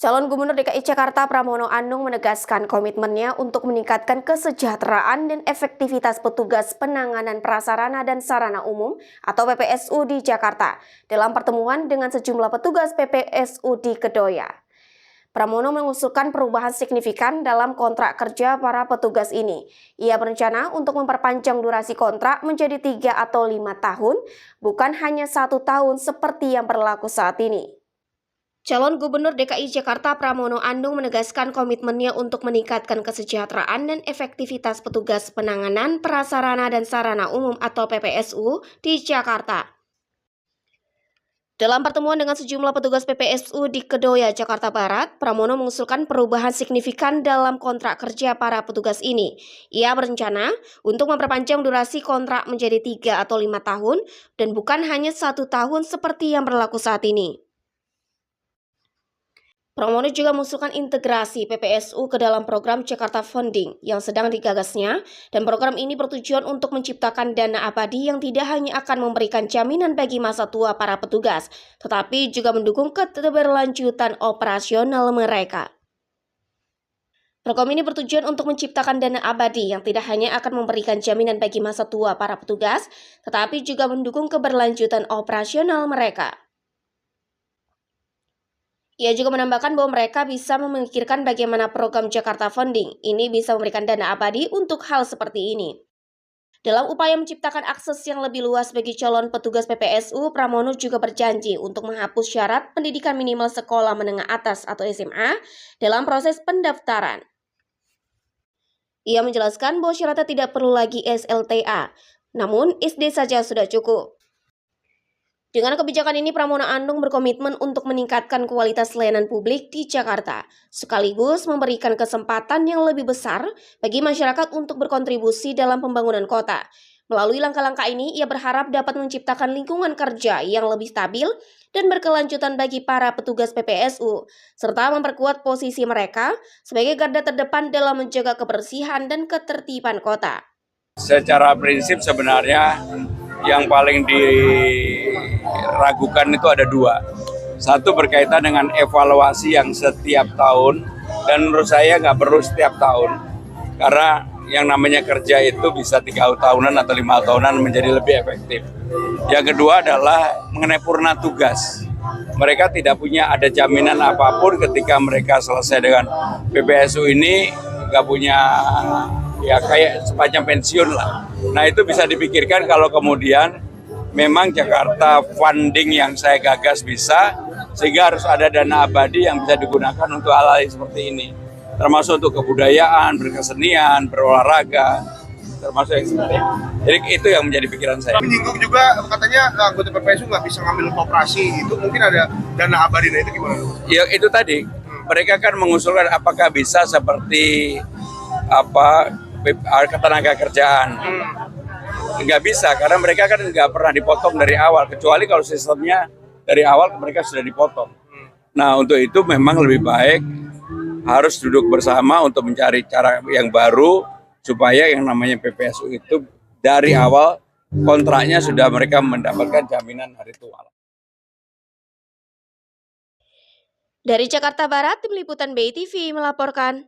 Calon Gubernur DKI Jakarta Pramono Anung menegaskan komitmennya untuk meningkatkan kesejahteraan dan efektivitas petugas penanganan prasarana dan sarana umum atau PPSU di Jakarta dalam pertemuan dengan sejumlah petugas PPSU di Kedoya. Pramono mengusulkan perubahan signifikan dalam kontrak kerja para petugas ini. Ia berencana untuk memperpanjang durasi kontrak menjadi 3 atau 5 tahun, bukan hanya 1 tahun seperti yang berlaku saat ini. Calon Gubernur DKI Jakarta Pramono Anung menegaskan komitmennya untuk meningkatkan kesejahteraan dan efektivitas petugas penanganan prasarana dan sarana umum atau PPSU di Jakarta. Dalam pertemuan dengan sejumlah petugas PPSU di Kedoya, Jakarta Barat, Pramono mengusulkan perubahan signifikan dalam kontrak kerja para petugas ini. Ia berencana untuk memperpanjang durasi kontrak menjadi 3 atau 5 tahun dan bukan hanya 1 tahun seperti yang berlaku saat ini. Pramono juga mengusulkan integrasi PPSU ke dalam program Jakarta Funding yang sedang digagasnya, dan program ini bertujuan untuk menciptakan dana abadi yang tidak hanya akan memberikan jaminan bagi masa tua para petugas, tetapi juga mendukung keberlanjutan operasional mereka. Program ini bertujuan untuk menciptakan dana abadi yang tidak hanya akan memberikan jaminan bagi masa tua para petugas, tetapi juga mendukung keberlanjutan operasional mereka. Ia juga menambahkan bahwa mereka bisa memikirkan bagaimana program Jakarta Funding ini bisa memberikan dana abadi untuk hal seperti ini. Dalam upaya menciptakan akses yang lebih luas bagi calon petugas PPSU, Pramono juga berjanji untuk menghapus syarat pendidikan minimal sekolah menengah atas atau SMA dalam proses pendaftaran. Ia menjelaskan bahwa syaratnya tidak perlu lagi SLTA, namun SD saja sudah cukup. Dengan kebijakan ini, Pramono Anung berkomitmen untuk meningkatkan kualitas layanan publik di Jakarta, sekaligus memberikan kesempatan yang lebih besar bagi masyarakat untuk berkontribusi dalam pembangunan kota. Melalui langkah-langkah ini, ia berharap dapat menciptakan lingkungan kerja yang lebih stabil dan berkelanjutan bagi para petugas PPSU, serta memperkuat posisi mereka sebagai garda terdepan dalam menjaga kebersihan dan ketertiban kota. Secara prinsip sebenarnya yang paling diragukan itu ada dua. Satu berkaitan dengan evaluasi yang setiap tahun, dan menurut saya nggak perlu setiap tahun. Karena yang namanya kerja itu bisa 3 tahunan atau 5 tahunan menjadi lebih efektif. Yang kedua adalah mengenai purna tugas. Mereka tidak punya ada jaminan apapun ketika mereka selesai dengan PPSU ini, nggak punya ya kayak semacam pensiun lah. Nah itu bisa dipikirkan kalau kemudian memang Jakarta Funding yang saya gagas bisa, sehingga harus ada dana abadi yang bisa digunakan untuk hal-hal seperti ini. Termasuk untuk kebudayaan, berkesenian, berolahraga, termasuk yang seperti itu. Jadi itu yang menjadi pikiran saya. Menyinggung juga katanya anggota PPSU nggak bisa ngambil koperasi, itu mungkin ada dana abadi, nah itu gimana? Ya itu tadi, mereka kan mengusulkan apakah bisa seperti ketenaga kerjaan. Nggak bisa, karena mereka kan nggak pernah dipotong dari awal, kecuali kalau sistemnya dari awal mereka sudah dipotong. Nah untuk itu memang lebih baik harus duduk bersama untuk mencari cara yang baru, supaya yang namanya PPSU itu dari awal kontraknya sudah mereka mendapatkan jaminan hari tua. Dari Jakarta Barat, Tim Liputan BTV melaporkan.